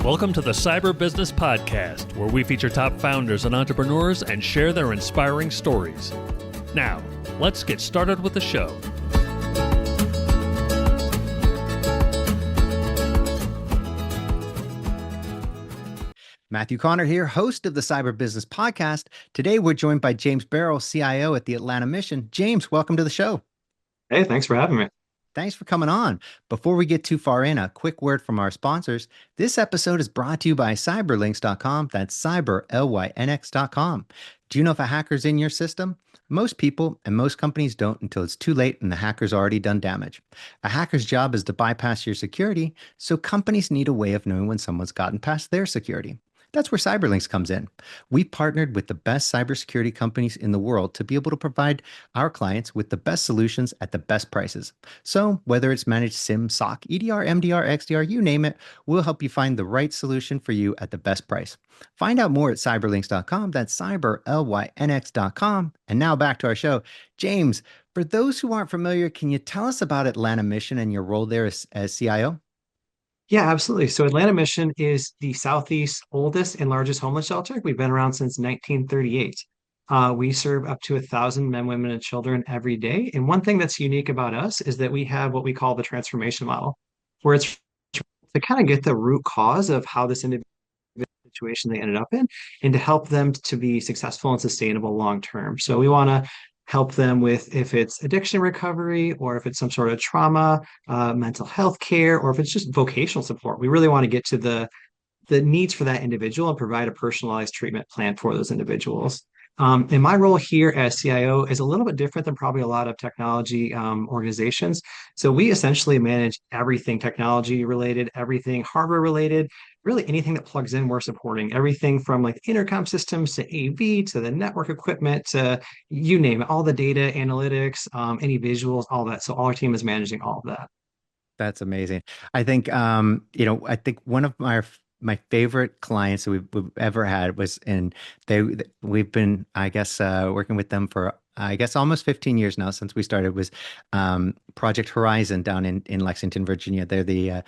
Welcome to the Cyber Business Podcast, where we feature top founders and entrepreneurs and share their inspiring stories. Now, let's get started with the show. Matthew Connor here, host of the Cyber Business Podcast. Today, we're joined by James Barrell, CIO at the Atlanta Mission. James, welcome to the show. Hey, thanks for having me. Thanks for coming on. Before we get too far in, a quick word from our sponsors. This episode is brought to you by cyberlinks.com. That's cyber, L-Y-N-X.com. Do you know if a hacker's in your system? Most people and most companies don't until it's too late and the hacker's already done damage. A hacker's job is to bypass your security, so companies need a way of knowing when someone's gotten past their security. That's where Cyberlinks comes in. We partnered with the best cybersecurity companies in the world to be able to provide our clients with the best solutions at the best prices. So whether it's managed SIM, SOC, EDR, MDR, XDR, you name it, we'll help you find the right solution for you at the best price. Find out more at cyberlinks.com. That's cyber, L-Y-N-X.com. And now back to our show. James, for those who aren't familiar, can you tell us about Atlanta Mission and your role there as CIO? Yeah, absolutely. So Atlanta Mission is the Southeast's oldest and largest homeless shelter. We've been around since 1938. We serve up to 1,000 men, women, and children every day. And one thing that's unique about us is that we have what we call the transformation model, where it's to kind of get the root cause of how this individual situation they ended up in and to help them to be successful and sustainable long term. So we want to help them with if it's addiction recovery or if it's some sort of trauma, mental health care, or if it's just vocational support. We really want to get to the needs for that individual and provide a personalized treatment plan for those individuals. And my role here as CIO is a little bit different than probably a lot of technology organizations. So we essentially manage everything technology related, everything hardware related, really anything that plugs in, we're supporting everything from like intercom systems to AV to the network equipment to you name it, all the data analytics, any visuals, all that. So all our team is managing all of that. That's amazing. I think, I think one of my favorite clients that we've ever had was, and we've been, I guess, working with them for, I guess, almost 15 years now since we started, was Project Horizon down in Lexington, Virginia. They're the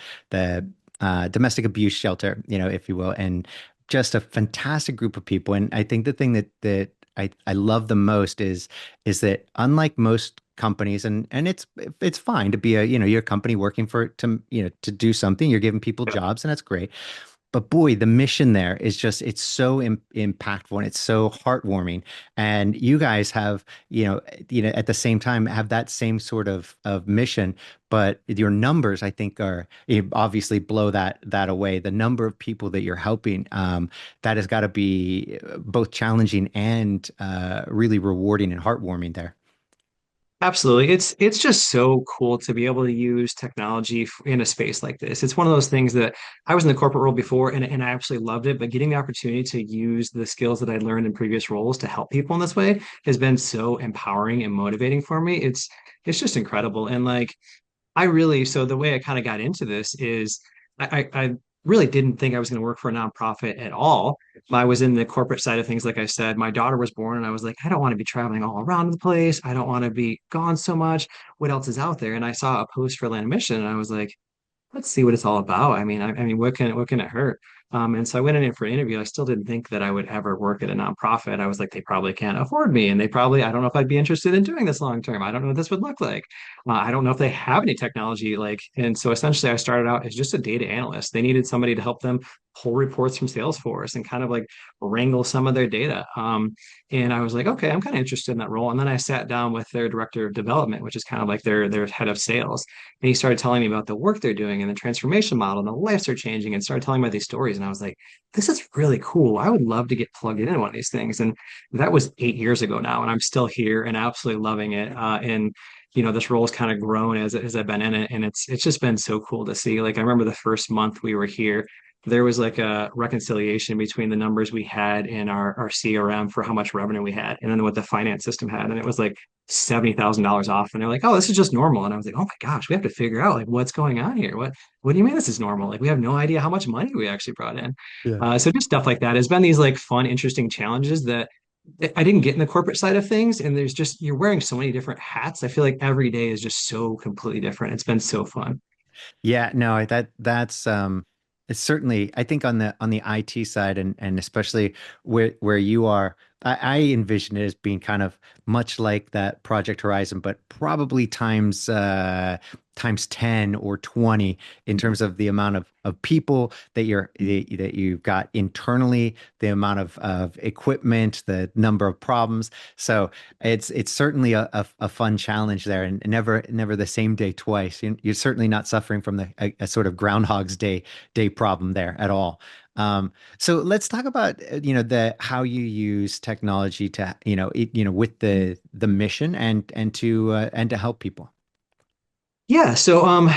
domestic abuse shelter, if you will, and just a fantastic group of people. And I think the thing that I love the most is that unlike most companies, and it's fine to be you're a company working to do something, you're giving people jobs, and that's great. But boy, the mission there is just, it's so impactful and it's so heartwarming. And you guys have, at the same time have that same sort of mission, but your numbers, I think, are obviously blow that away. The number of people that you're helping, that has got to be both challenging and really rewarding and heartwarming there. Absolutely. It's just so cool to be able to use technology in a space like this. It's one of those things that I was in the corporate world before and I absolutely loved it, but getting the opportunity to use the skills that I learned in previous roles to help people in this way has been so empowering and motivating for me. It's just incredible. And like so the way I kind of got into this is I really didn't think I was going to work for a nonprofit at all. I was in the corporate side of things. Like I said, my daughter was born and I was like, I don't want to be traveling all around the place. I don't want to be gone so much. What else is out there? And I saw a post for Land Mission and I was like, let's see what it's all about. I mean, what can it hurt? And so I went in for an interview. I still didn't think that I would ever work at a nonprofit. I was like, they probably can't afford me, and I don't know if I'd be interested in doing this long term. I don't know what this would look like. I don't know if they have any technology and so essentially I started out as just a data analyst. They needed somebody to help them pull reports from Salesforce and kind of like wrangle some of their data. And I was like, okay, I'm kind of interested in that role. And then I sat down with their director of development, which is kind of like their head of sales. And he started telling me about the work they're doing and the transformation model and the lives they're changing and started telling me about these stories. And I was like, this is really cool. I would love to get plugged in one of these things. And that was 8 years ago now. And I'm still here and absolutely loving it. And this role has kind of grown as I've been in it. And it's just been so cool to see. Like I remember the first month we were here, there was like a reconciliation between the numbers we had in our CRM for how much revenue we had and then what the finance system had. And it was like $70,000 off. And they're like, oh, this is just normal. And I was like, oh my gosh, we have to figure out like what's going on here. What do you mean this is normal? Like we have no idea how much money we actually brought in. Yeah. So just stuff like that. It's been these like fun, interesting challenges that I didn't get in the corporate side of things. And you're wearing so many different hats. I feel like every day is just so completely different. It's been so fun. Yeah, no, that's It's certainly, I think on the IT side and especially where you are, I envision it as being kind of much like that Project Horizon, but probably times 10 or 20 in terms of the amount of people that you've got internally, the amount of equipment, the number of problems. So it's certainly a fun challenge there, and never the same day twice. You're certainly not suffering from a sort of Groundhog's Day problem there at all. So let's talk about the how you use technology to with the mission and to help people. Yeah, so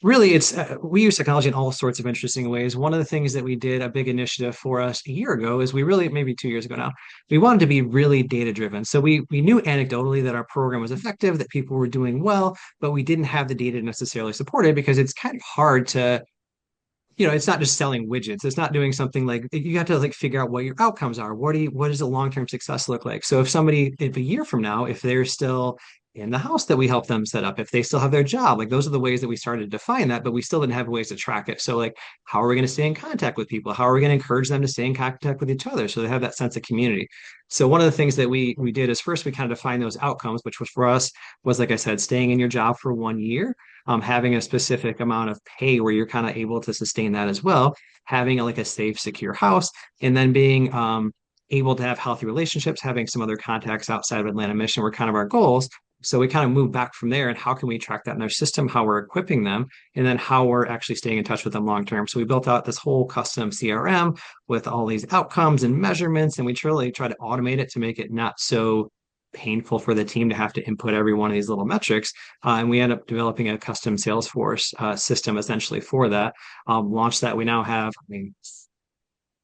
really it's we use technology in all sorts of interesting ways. One of the things that we did, a big initiative for us a year ago, is we really, maybe 2 years ago now, we wanted to be really data driven. So we knew anecdotally that our program was effective, that people were doing well, but we didn't have the data necessarily supported because it's kind of hard to, it's not just selling widgets. It's not doing something like you have to like figure out what your outcomes are. What does a long-term success look like? So if a year from now, if they're still in the house that we help them set up, if they still have their job, like those are the ways that we started to define that, but we still didn't have ways to track it. So like, how are we going to stay in contact with people? How are we going to encourage them to stay in contact with each other so they have that sense of community? So one of the things that we did is first we kind of defined those outcomes, which was for us was like I said, staying in your job for 1 year, having a specific amount of pay where you're kind of able to sustain that as well, having like a safe, secure house, and then being able to have healthy relationships, having some other contacts outside of Atlanta Mission were kind of our goals. So we kind of moved back from there and how can we track that in our system, how we're equipping them, and then how we're actually staying in touch with them long term. So we built out this whole custom CRM with all these outcomes and measurements, and we truly try to automate it to make it not so painful for the team to have to input every one of these little metrics. And we end up developing a custom Salesforce system essentially for that. Launched that. We now have, I mean,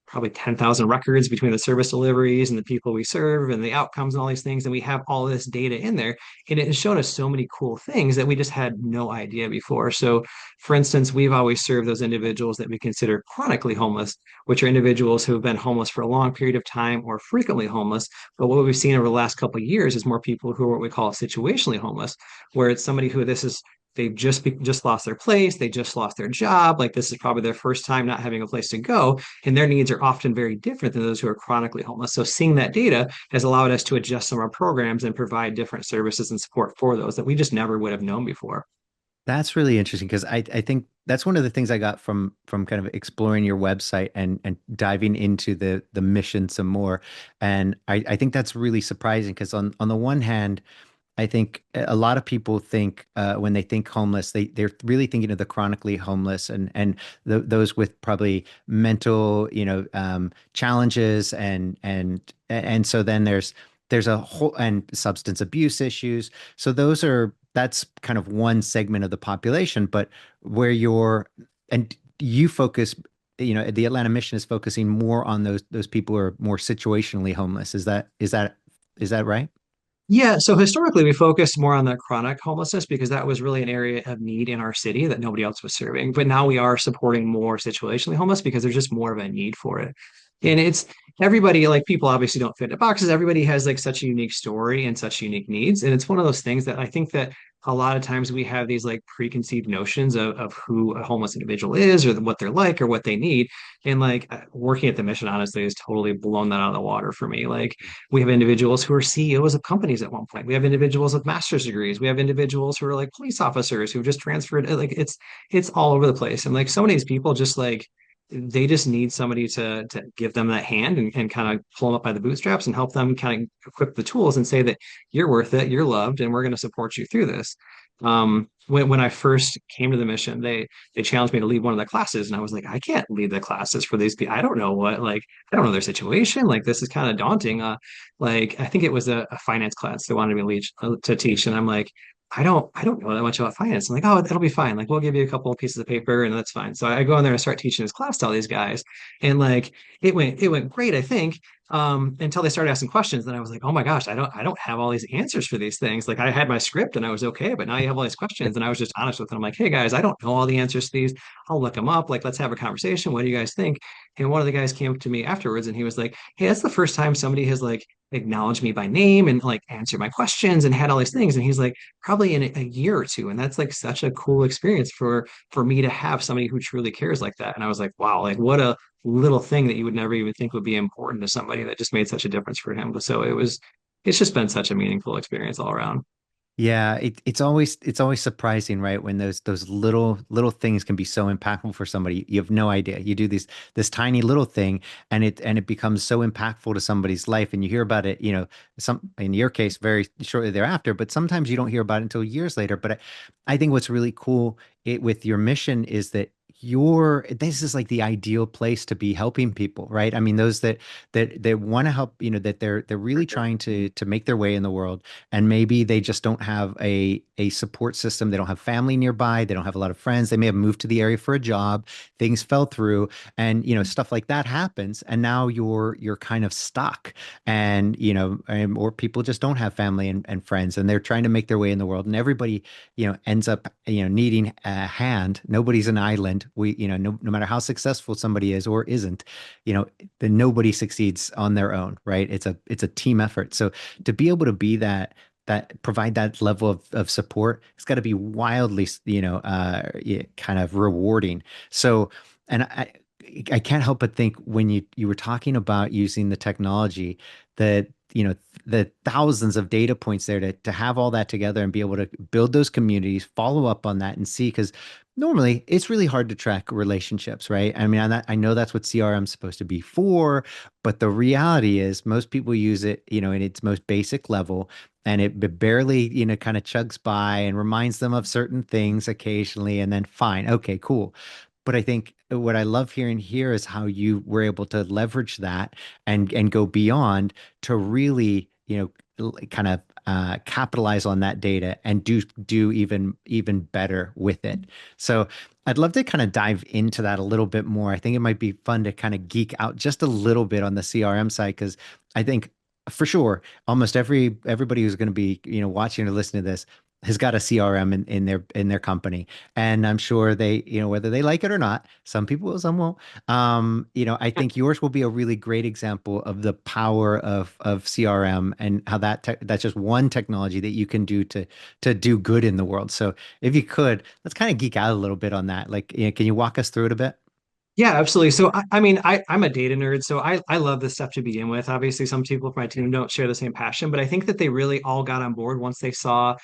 probably 10,000 records between the service deliveries and the people we serve and the outcomes and all these things. And we have all this data in there. And it has shown us so many cool things that we just had no idea before. So, for instance, we've always served those individuals that we consider chronically homeless, which are individuals who have been homeless for a long period of time or frequently homeless. But what we've seen over the last couple of years is more people who are what we call situationally homeless, where it's somebody who they've just lost their place, they just lost their job, like this is probably their first time not having a place to go, and their needs are often very different than those who are chronically homeless. So seeing that data has allowed us to adjust some of our programs and provide different services and support for those that we just never would have known before. That's really interesting because I think that's one of the things I got from kind of exploring your website and diving into the mission some more. And I think that's really surprising because on the one hand, I think a lot of people think when they think homeless, they're really thinking of the chronically homeless and those with probably mental, challenges and so then there's a whole and substance abuse issues. So that's kind of one segment of the population, but where you focus, the Atlanta Mission is focusing more on those people who are more situationally homeless. Is that right? Yeah, so historically we focused more on the chronic homelessness because that was really an area of need in our city that nobody else was serving. But now we are supporting more situationally homeless because there's just more of a need for it. And it's everybody, like people obviously don't fit into boxes. Everybody has like such a unique story and such unique needs. And it's one of those things that I think that a lot of times we have these like preconceived notions of who a homeless individual is or what they're like or what they need. And like working at the mission honestly has totally blown that out of the water for me. Like we have individuals who are CEOs of companies at one point. We have individuals with master's degrees. We have individuals who are like police officers who just transferred. Like it's all over the place. And like so many of these people just like they just need somebody to give them that hand and kind of pull them up by the bootstraps and help them kind of equip the tools and say that you're worth it, you're loved, and we're going to support you through this. When I first came to the mission, they challenged me to lead one of the classes, and I was like, I can't lead the classes for these people. I don't know I don't know their situation. Like this is kind of daunting. Like I think it was a finance class they wanted me to to teach, and I'm like, I don't know that much about finance. I'm like, oh, it'll be fine. Like we'll give you a couple of pieces of paper and that's fine. So I go in there and start teaching this class to all these guys. And like it went great, I think. Until they started asking questions. Then I was like, oh my gosh, I don't have all these answers for these things. Like I had my script and I was okay, but now you have all these questions. And I was just honest with them. I'm like, hey guys, I don't know all the answers to these. I'll look them up. Like, let's have a conversation. What do you guys think? And one of the guys came up to me afterwards and he was like, hey, that's the first time somebody has like acknowledge me by name and like answer my questions and had all these things. And he's like, probably in a year or two. And that's like such a cool experience for me to have somebody who truly cares like that. And I was like, wow, like what a little thing that you would never even think would be important to somebody that just made such a difference for him. But so it's just been such a meaningful experience all around. Yeah, it's always surprising, right? When those little things can be so impactful for somebody. You have no idea. You do this tiny little thing, and it becomes so impactful to somebody's life. And you hear about it, some in your case very shortly thereafter. But sometimes you don't hear about it until years later. But I think what's really cool with your mission is that this is like the ideal place to be helping people, right? I mean, those that want to help, that they're really trying to make their way in the world, and maybe they just don't have a support system. They don't have family nearby. They don't have a lot of friends. They may have moved to the area for a job. Things fell through, and stuff like that happens. And now you're kind of stuck, and or people just don't have family and friends, and they're trying to make their way in the world. And everybody, ends up needing a hand. Nobody's an island. No matter how successful somebody is or isn't, then nobody succeeds on their own, right? It's a team effort. So to be able to be that provide that level of support, it's got to be wildly, yeah, kind of rewarding. So, and I can't help but think when you were talking about using the technology, that the thousands of data points there to have all that together and be able to build those communities, follow up on that, and see, because normally it's really hard to track relationships, right? I mean, I know that's what CRM is supposed to be for, but the reality is most people use it, in its most basic level, and it barely, kind of chugs by and reminds them of certain things occasionally, and then fine, okay, cool. But I think what I love hearing here is how you were able to leverage that and go beyond to really, kind of capitalize on that data and do even better with it. So I'd love to kind of dive into that a little bit more. I think it might be fun to kind of geek out just a little bit on the CRM side, because I think for sure almost everybody who's going to be watching or listening to this has got a CRM in their company. And I'm sure they, whether they like it or not, some people will, some won't. I think yours will be a really great example of the power of CRM, and how that's just one technology that you can do to do good in the world. So if you could, let's kind of geek out a little bit on that. Like, can you walk us through it a bit? Yeah, absolutely. So I mean, I'm a data nerd, so I love this stuff to begin with. Obviously, some people from my team don't share the same passion, but I think that they really all got on board once they saw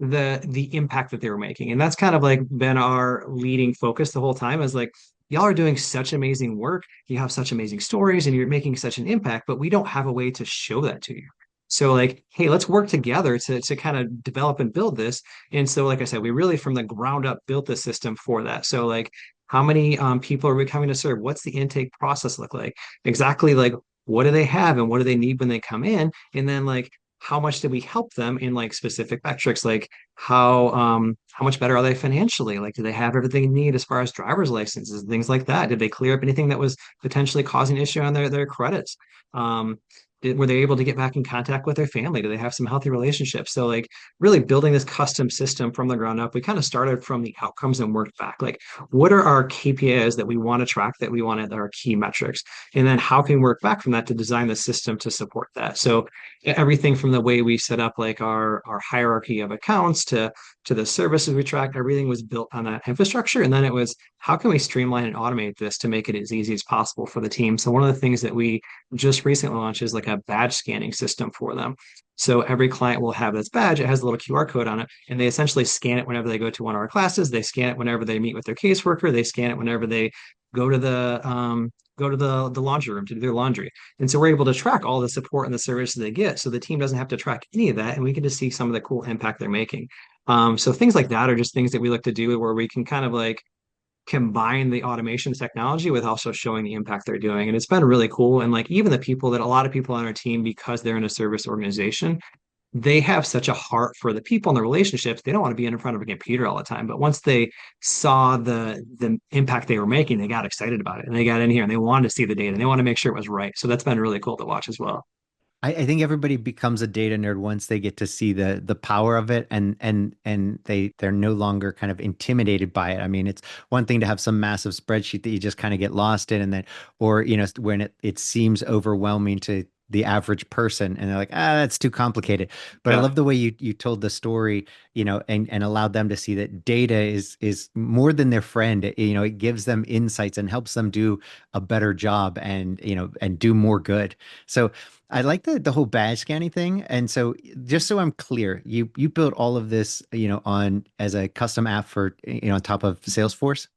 the impact that they were making. And that's kind of like been our leading focus the whole time, is like, y'all are doing such amazing work, you have such amazing stories, and you're making such an impact, but we don't have a way to show that to you. So like, hey, let's work together to kind of develop and build this. And so, like I said, we really from the ground up built the system for that. So like how many people are we coming to serve? What's the intake process look like? Exactly, like what do they have and what do they need when they come in? And then like how much do we help them in like specific metrics? Like how much better are they financially? Like do they have everything they need as far as driver's licenses and things like that? Did they clear up anything that was potentially causing issue on their credits? Um, were they able to get back in contact with their family? Do they have some healthy relationships? So like really building this custom system from the ground up, we kind of started from the outcomes and worked back. Like what are our KPIs that we want to track, that we want, that are key metrics? And then how can we work back from that to design the system to support that? So everything from the way we set up like our hierarchy of accounts to the services we track, everything was built on that infrastructure. And then it was how can we streamline and automate this to make it as easy as possible for the team? So one of the things that we just recently launched is like a badge scanning system for them. So every client will have this badge. It has a little QR code on it, and they essentially scan it whenever they go to one of our classes. They scan it whenever they meet with their caseworker. They scan it whenever they go to the laundry room to do their laundry. And so we're able to track all the support and the services they get. So the team doesn't have to track any of that, and we can just see some of the cool impact they're making. So things like that are just things that we look to do where we can kind of like combine the automation technology with also showing the impact they're doing. And it's been really cool. And like even the people that a lot of people on our team, because they're in a service organization, they have such a heart for the people and the relationships. They don't want to be in front of a computer all the time. But once they saw the impact they were making, they got excited about it and they got in here and they wanted to see the data and they want to make sure it was right. So that's been really cool to watch as well. I think everybody becomes a data nerd once they get to see the power of it, and they're no longer kind of intimidated by it. I mean, it's one thing to have some massive spreadsheet that you just kind of get lost in, and then, or when it seems overwhelming to the average person, and they're like, ah, that's too complicated. But I Yeah. love the way you told the story, and allowed them to see that data is more than their friend. It gives them insights and helps them do a better job, and do more good. So I like the whole badge scanning thing. And so just so I'm clear, you built all of this, on as a custom app for, on top of Salesforce.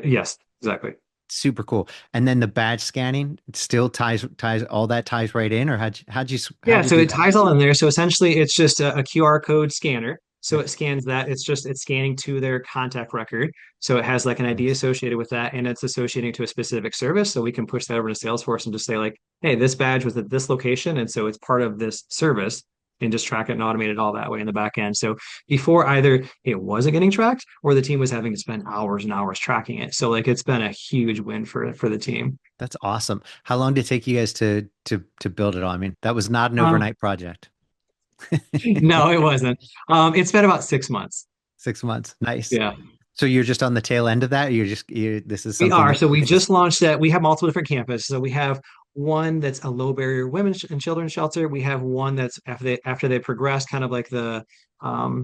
Yes, exactly. Super cool. And then the badge scanning still ties all that ties right in, or Yeah, how'd you so do it that? ties all in there. So essentially, it's just a QR code scanner. So Yep. it scans that. It's scanning to their contact record. So it has like an ID Nice. associated with that, and it's associating to a specific service. So we can push that over to Salesforce and just say like, hey, this badge was at this location, and so it's part of this service, and just track it and automate it all that way in the back end. So before either it wasn't getting tracked or the team was having to spend hours and hours tracking it. So like it's been a huge win for the team. That's awesome. How long did it take you guys to build it all? I mean, that was not an Um, overnight project. no, it wasn't. It's been about 6 months. 6 months. Nice. Yeah. So you're just on the tail end of that? Or this is We something are. that So we you just just launched that. We have multiple different campuses. So we have one that's a low barrier women and children's shelter. We have one that's after they progress, kind of like the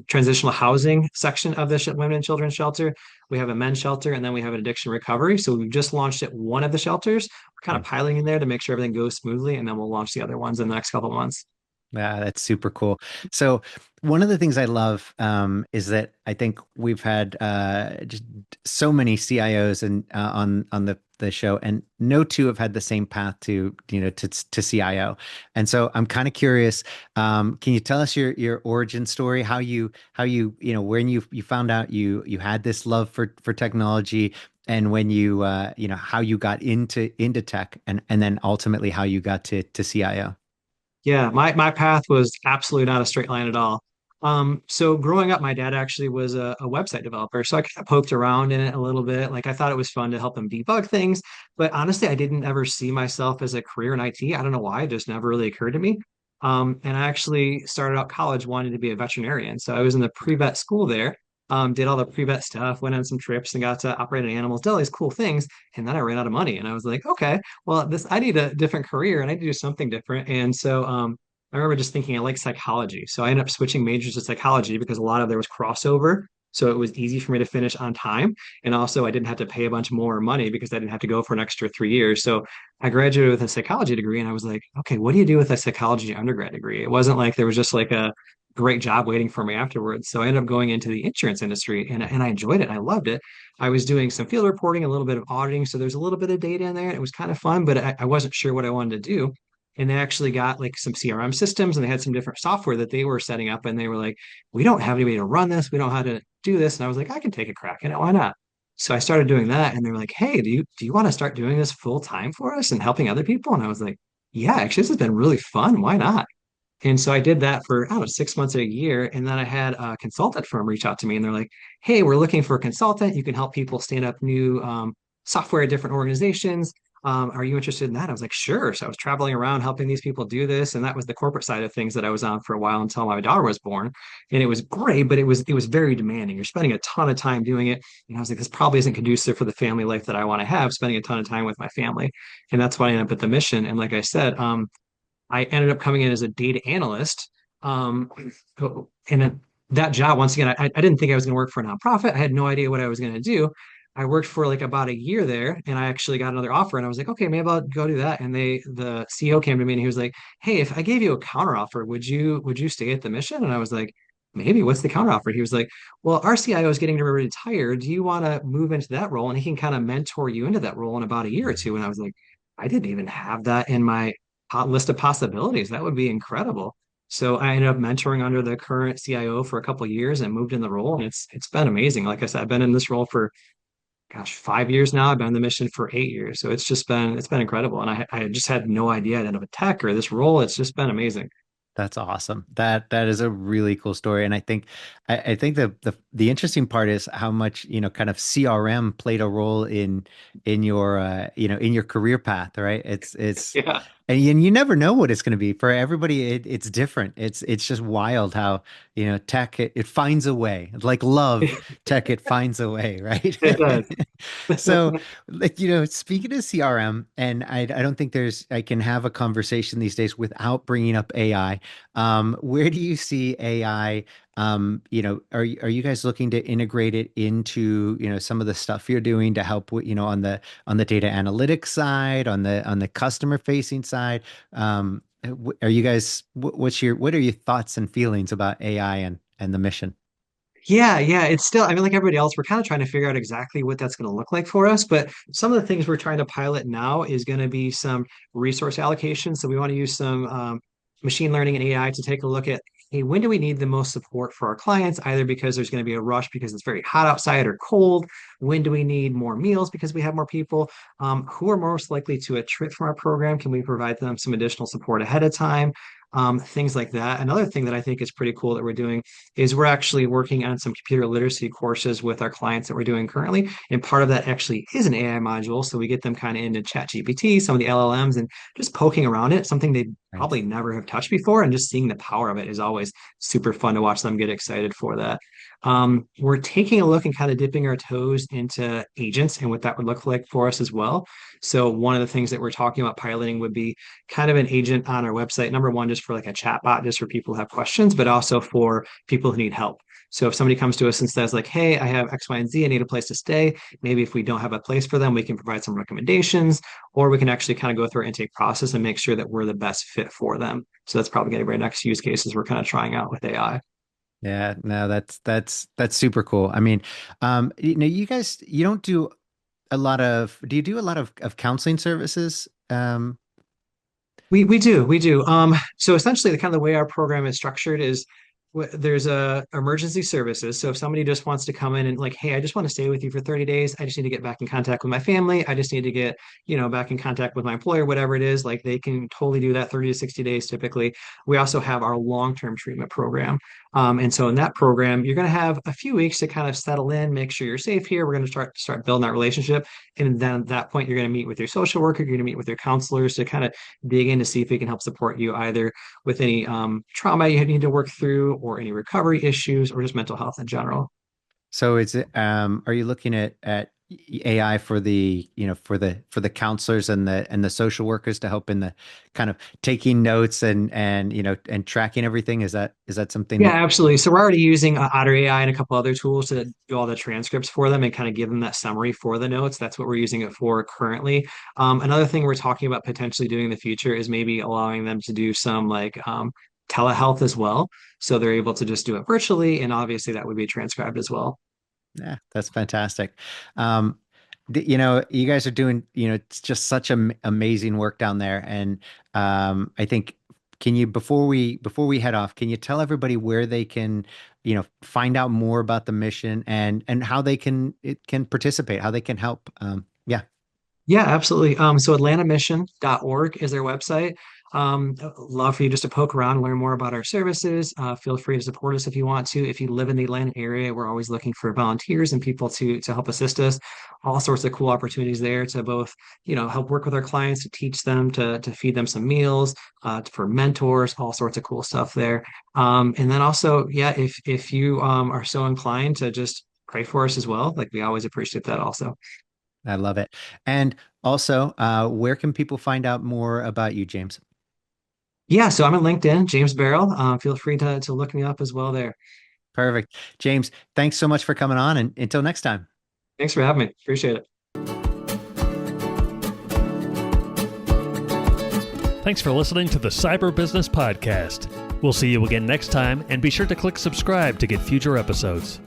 transitional housing section of the women and children's shelter. We have a men's shelter, and then we have an addiction recovery. So we've just launched at one of the shelters. We're kind of nice. piloting in there to make sure everything goes smoothly, and then we'll launch the other ones in the next couple of months. Yeah, that's super cool. So one of the things I love, is that I think we've had just so many CIOs and on the show, and no two have had the same path to CIO. And so I'm kind of curious. Can you tell us your origin story? How you when you found out you had this love for technology, and when how you got into tech, and then ultimately how you got to CIO. Yeah, my path was absolutely not a straight line at all. So growing up, my dad actually was a website developer, so I kind of poked around in it a little bit. Like I thought it was fun to help him debug things, but honestly, I didn't ever see myself as a career in IT. I don't know why, it just never really occurred to me. And I actually started out college wanting to be a veterinarian, so I was in the pre-vet school there. Did all the pre-vet stuff, went on some trips, and got to operate on animals, did all these cool things. And then I ran out of money, and I was like, okay, well, this I need a different career and I need to do something different. And so I remember just thinking I like psychology. So I ended up switching majors to psychology because a lot of there was crossover. So it was easy for me to finish on time. And also I didn't have to pay a bunch more money because I didn't have to go for an extra 3 years. So I graduated with a psychology degree and I was like, okay, what do you do with a psychology undergrad degree? It wasn't like there was just like a great job waiting for me afterwards. So I ended up going into the insurance industry and I enjoyed it. I loved it. I was doing some field reporting, a little bit of auditing. So there's a little bit of data in there. It was kind of fun, but I wasn't sure what I wanted to do. And they actually got like some CRM systems and they had some different software that they were setting up. And they were like, we don't have anybody to run this. We don't know how to do this. And I was like, I can take a crack at it. Why not? So I started doing that. And they were like, hey, do you want to start doing this full time for us and helping other people? And I was like, yeah, actually, this has been really fun. Why not? And so I did that for, I don't know, 6 months or a year. And then I had a consultant firm reach out to me and they're like, hey, we're looking for a consultant. You can help people stand up new software at different organizations. Are you interested in that? I was like, sure. So I was traveling around helping these people do this. And that was the corporate side of things that I was on for a while until my daughter was born. And it was great, but it was very demanding. You're spending a ton of time doing it. And I was like, this probably isn't conducive for the family life that I want to have, spending a ton of time with my family. And that's why I ended up at the mission. And like I said, I ended up coming in as a data analyst. Um, and that job, once again, I didn't think I was going to work for a nonprofit. I had no idea what I was going to do. I worked for like about a year there and I actually got another offer and I was like, okay, maybe I'll go do that. And the CEO came to me and he was like, hey, if I gave you a counter offer, would you stay at the mission? And I was like, maybe. What's the counter offer? He was like, well, our CIO is getting to retire. Do you want to move into that role? And he can kind of mentor you into that role in about a year or two. And I was like, I didn't even have that in my hot list of possibilities. That would be incredible. So I ended up mentoring under the current CIO for a couple of years and moved in the role. And it's been amazing. Like I said, I've been in this role for gosh, 5 years now. I've been on the mission for 8 years. So it's been incredible. And I just had no idea I'd end up a tech or this role. It's just been amazing. That's awesome. That is a really cool story. And I think the interesting part is how much, kind of CRM played a role in your in your career path, right? It's Yeah. And you never know what it's going to be for everybody. It's different. It's just wild how, tech, it finds a way. Like love, tech, it finds a way, right? It does. So, like, speaking of CRM, and I don't think I can have a conversation these days without bringing up AI. Where do you see AI? Are you guys looking to integrate it into, some of the stuff you're doing to help with, on the data analytics side, on the customer facing side? Are you guys, what are your thoughts and feelings about AI and the mission? Yeah, yeah, it's still, I mean, like everybody else, we're kind of trying to figure out exactly what that's going to look like for us. But some of the things we're trying to pilot now is going to be some resource allocation. So we want to use some machine learning and AI to take a look at, hey, when do we need the most support for our clients? Either because there's going to be a rush because it's very hot outside or cold. When do we need more meals because we have more people? Who are most likely to attrit from our program? Can we provide them some additional support ahead of time? Things like that. Another thing that I think is pretty cool that we're doing is we're actually working on some computer literacy courses with our clients that we're doing currently. And part of that actually is an AI module. So we get them kind of into ChatGPT, some of the LLMs, and just poking around it, something they Right. probably never have touched before. And just seeing the power of it is always super fun to watch them get excited for that. We're taking a look and kind of dipping our toes into agents and what that would look like for us as well. So one of the things that we're talking about piloting would be kind of an agent on our website. Number one, just for like a chat bot, just for people who have questions, but also for people who need help. So if somebody comes to us and says like, hey, I have X, Y, and Z, I need a place to stay. Maybe if we don't have a place for them, we can provide some recommendations, or we can actually kind of go through our intake process and make sure that we're the best fit for them. So that's probably going to be our next use cases we're kind of trying out with AI. Yeah, no, that's super cool. I mean, you guys, you don't do you do a lot of counseling services? We do. So essentially, the kind of the way our program is structured is there's a emergency services. So if somebody just wants to come in and like, hey, I just want to stay with you for 30 days. I just need to get back in contact with my family. I just need to get, back in contact with my employer, whatever it is, like they can totally do that 30 to 60 days typically. We also have our long-term treatment program. And so in that program, you're going to have a few weeks to kind of settle in, make sure you're safe here. We're going to start building that relationship. And then at that point, you're going to meet with your social worker, you're going to meet with your counselors to kind of dig in to see if we can help support you either with any trauma you need to work through or any recovery issues or just mental health in general. So are you looking at AI for the counselors and the social workers to help in the kind of taking notes and tracking everything? Is that something Yeah, that absolutely. So we're already using Otter AI and a couple other tools to do all the transcripts for them and kind of give them that summary for the notes. That's what we're using it for currently. Another thing we're talking about potentially doing in the future is maybe allowing them to do some like telehealth as well. So they're able to just do it virtually, and obviously that would be transcribed as well. Yeah, that's fantastic. Um, you guys are doing, it's just such amazing work down there. And I think, can you, before we head off, can you tell everybody where they can, find out more about the mission and how it can participate, how they can help? Yeah, Yeah, absolutely. So atlantamission.org is their website. Love for you just to poke around, learn more about our services. Feel free to support us if you want to. If you live in the Atlanta area, we're always looking for volunteers and people to help assist us. All sorts of cool opportunities there to both, help work with our clients, to teach them, to feed them some meals, for mentors, all sorts of cool stuff there. And then also, yeah, if you are so inclined to just pray for us as well, like we always appreciate that also. I love it. And also, where can people find out more about you, James? Yeah, so I'm on LinkedIn, James Barrell. Feel free to look me up as well there. Perfect. James, thanks so much for coming on, and until next time. Thanks for having me. Appreciate it. Thanks for listening to the Cyber Business Podcast. We'll see you again next time, and be sure to click subscribe to get future episodes.